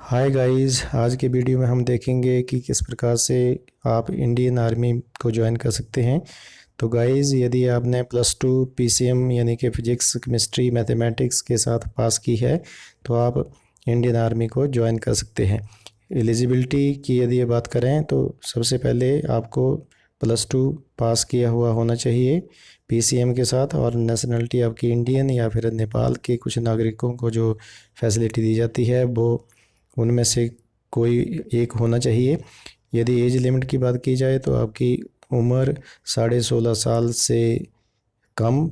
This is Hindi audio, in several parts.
हाय गाइस, आज के वीडियो में हम देखेंगे कि किस प्रकार से आप इंडियन आर्मी को ज्वाइन कर सकते हैं। तो गाइस, यदि आपने +2 पीसीएम यानी कि फिजिक्स, केमिस्ट्री, मैथमेटिक्स के साथ पास की है तो आप इंडियन आर्मी को ज्वाइन कर सकते हैं। एलिजिबिलिटी की यदि बात करें तो सबसे पहले आपको +2 पास किया हुआ होना चाहिए पीसीएम के साथ, और नेशनलिटी आपकी इंडियन या फिर नेपाल के कुछ नागरिकों को जो फैसिलिटी दी जाती है वो उनमें से कोई एक होना चाहिए। यदि एज लिमिट की बात की जाए तो आपकी उम्र 16.5 साल से कम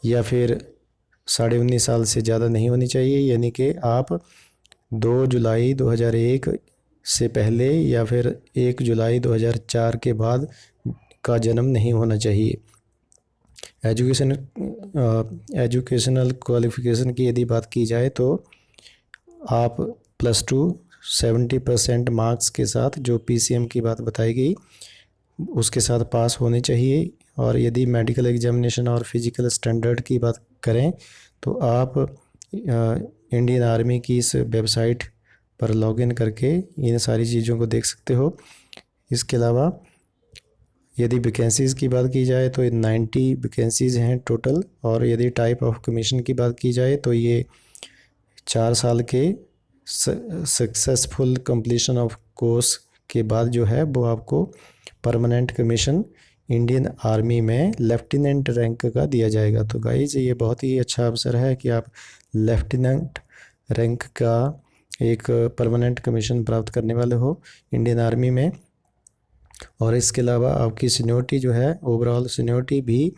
या फिर 19.5 साल से ज़्यादा नहीं होनी चाहिए, यानी कि आप 2 जुलाई 2001 से पहले या फिर 1 जुलाई 2004 के बाद का जन्म नहीं होना चाहिए। एजुकेशनल क्वालिफिकेशन की यदि बात की जाए तो आप +2 70% मार्क्स के साथ, जो पीसीएम की बात बताई गई, उसके साथ पास होने चाहिए। और यदि मेडिकल एग्जामिनेशन और फिजिकल स्टैंडर्ड की बात करें तो आप इंडियन आर्मी की इस वेबसाइट पर लॉगिन करके इन सारी चीज़ों को देख सकते हो। इसके अलावा यदि वैकेंसीज़ की बात की जाए तो 90 वैकेंसीज़ हैं टोटल, और यदि टाइप ऑफ कमीशन की बात की जाए तो ये 4 साल के सक्सेसफुल कंप्लीशन ऑफ कोर्स के बाद जो है वो आपको परमानेंट कमीशन इंडियन आर्मी में लेफ्टिनेंट रैंक का दिया जाएगा। तो गाइज, ये बहुत ही अच्छा अवसर है कि आप लेफ्टिनेंट रैंक का एक परमानेंट कमीशन प्राप्त करने वाले हो इंडियन आर्मी में। और इसके अलावा आपकी सीनियरिटी जो है, ओवरऑल सीनियरिटी भी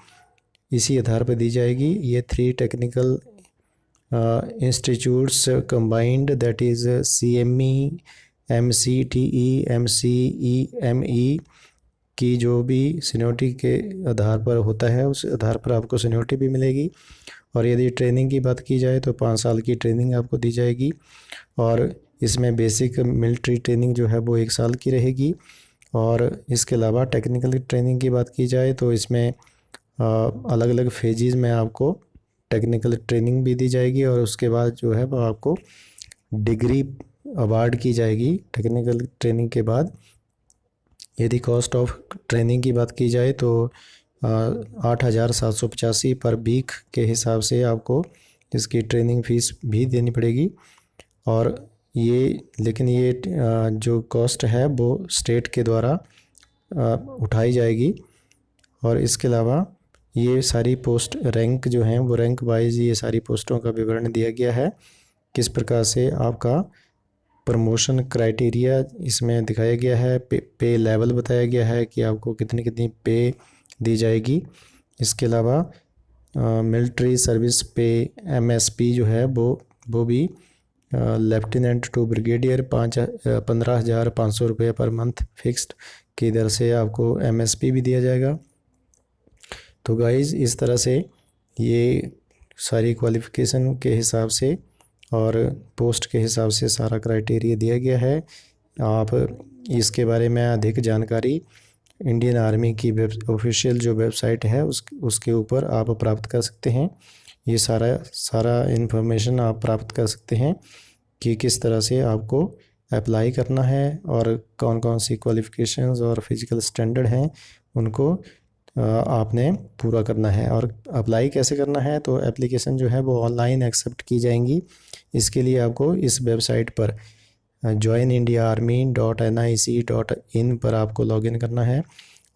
इसी आधार पर दी जाएगी। ये 3 technical institutes combined, that is CME, MCTE, MCEME की जो भी सीनियरिटी के आधार पर होता है उस आधार पर आपको सीनियरिटी भी मिलेगी। और यदि ट्रेनिंग की बात की जाए तो 5 साल की ट्रेनिंग आपको दी जाएगी, और इसमें बेसिक मिलिट्री ट्रेनिंग जो है वो 1 साल की रहेगी। और इसके अलावा टेक्निकल ट्रेनिंग की बात की जाए तो इसमें अलग अलग फेजेस में आपको टेक्निकल ट्रेनिंग भी दी जाएगी, और उसके बाद जो है वो आपको डिग्री अवार्ड की जाएगी टेक्निकल ट्रेनिंग के बाद। यदि कॉस्ट ऑफ ट्रेनिंग की बात की जाए तो 8,785 पर वीक के हिसाब से आपको इसकी ट्रेनिंग फीस भी देनी पड़ेगी। और लेकिन ये जो कॉस्ट है वो स्टेट के द्वारा उठाई जाएगी। और इसके अलावा ये सारी पोस्ट रैंक जो हैं वो रैंक वाइज ये सारी पोस्टों का विवरण दिया गया है, किस प्रकार से आपका प्रमोशन क्राइटेरिया इसमें दिखाया गया है। पे लेवल बताया गया है कि आपको कितनी कितनी पे दी जाएगी। इसके अलावा मिलिट्री सर्विस पे MSP जो है वो भी लेफ्टिनेंट टू ब्रिगेडियर 15,500 रुपये पर मंथ फिक्स्ड की दर से आपको MSP भी दिया जाएगा। तो गाइज़, इस तरह से ये सारी क्वालिफ़िकेशन के हिसाब से और पोस्ट के हिसाब से सारा क्राइटेरिया दिया गया है। आप इसके बारे में अधिक जानकारी इंडियन आर्मी की ऑफिशियल जो वेबसाइट है उसके ऊपर आप प्राप्त कर सकते हैं। ये सारा इन्फॉर्मेशन आप प्राप्त कर सकते हैं कि किस तरह से आपको अप्लाई करना है और कौन कौन सी क्वालिफ़िकेशंस और फिज़िकल स्टैंडर्ड हैं उनको आपने पूरा करना है। और अप्लाई कैसे करना है, तो एप्लीकेशन जो है वो ऑनलाइन एक्सेप्ट की जाएंगी। इसके लिए आपको इस वेबसाइट पर joinindiaarmy.nic.in पर आपको लॉगिन करना है,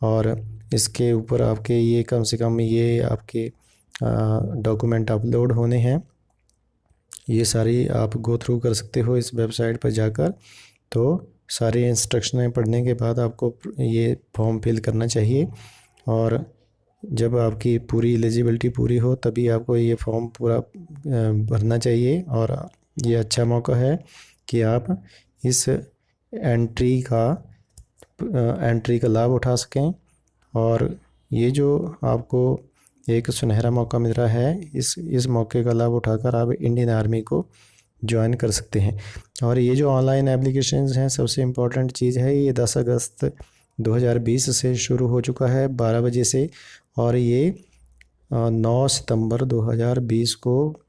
और इसके ऊपर आपके ये कम से कम ये आपके डॉक्यूमेंट अपलोड होने हैं। ये सारी आप गो थ्रू कर सकते हो इस वेबसाइट पर जाकर। तो सारी इंस्ट्रक्शनें पढ़ने के बाद आपको ये फॉर्म फिल करना चाहिए, और जब आपकी पूरी एलिजिबिलिटी पूरी हो तभी आपको ये फॉर्म पूरा भरना चाहिए। और ये अच्छा मौका है कि आप इस एंट्री का लाभ उठा सकें, और ये जो आपको एक सुनहरा मौका मिल रहा है, इस मौके का लाभ उठाकर आप इंडियन आर्मी को ज्वाइन कर सकते हैं। और ये जो ऑनलाइन एप्लीकेशंस हैं, सबसे इम्पोर्टेंट चीज़ है, ये 10 अगस्त 2020 से शुरू हो चुका है 12 बजे से, और ये 9 सितंबर 2020 को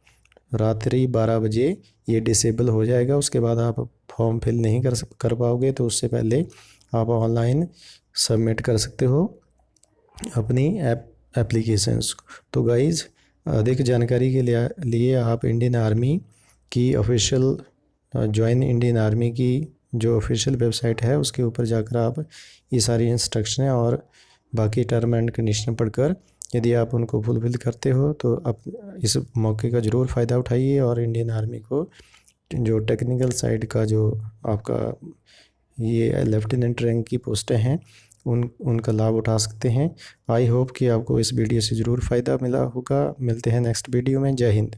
रात्रि 12 बजे ये डिसेबल हो जाएगा। उसके बाद आप फॉर्म फिल नहीं कर पाओगे, तो उससे पहले आप ऑनलाइन सबमिट कर सकते हो अपनी एप्लीकेशंस। तो गाइज़, अधिक जानकारी के लिए आप इंडियन आर्मी की ऑफिशियल ज्वाइन इंडियन आर्मी की जो ऑफिशियल वेबसाइट है उसके ऊपर जाकर आप ये सारी इंस्ट्रक्शनें और बाकी टर्म एंड कंडीशन पढ़कर यदि आप उनको फुलफिल करते हो तो आप इस मौके का ज़रूर फ़ायदा उठाइए और इंडियन आर्मी को जो टेक्निकल साइड का जो आपका ये लेफ्टिनेंट रैंक की पोस्टें हैं उनका लाभ उठा सकते हैं। आई होप कि आपको इस वीडियो से ज़रूर फ़ायदा मिला होगा। मिलते हैं नेक्स्ट वीडियो में। जय हिंद।